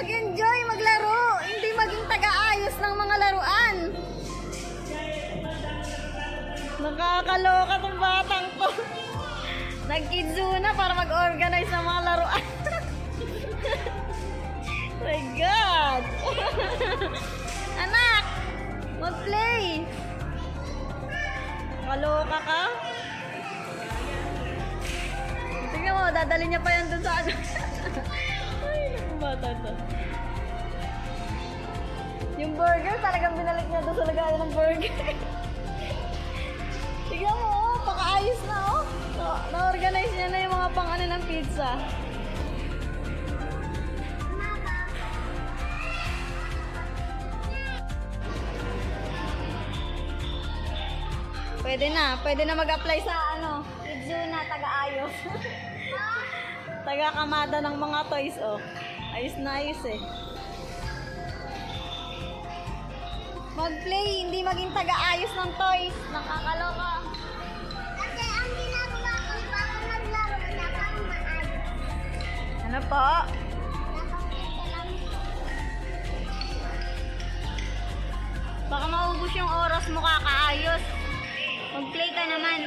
mag-enjoy, maglaro, hindi maging taga-ayos ng mga laruan. Nakakaloka tong batang to. Nag-kidzuna para mag-organize ng mga laruan. My God! Anak! Mag-play! Kaloka ka? Tingnan mo, dadali niya pa yan dun sa ano. Ay, naku bata to. Yung burger, talagang binalik niya doon sa lagayan ng burger. Tingnan mo, oh, pakaayos na, oh. Na-organize niya na yung mga pang-ano ng pizza. Pwede na mag-apply sa ano, Kidzuna, taga-ayos. Taga-kamada ng mga toys, oh. Ayos na ayos eh. Mag-play, hindi maging taga-ayos ng toys. Nakakaloka. Kasi ang ginagawa ko, baka maglaro na kang maayos. Ano po? Nakakita lang. Baka maubos yung oras mo kakaayos. Mag-play ka naman.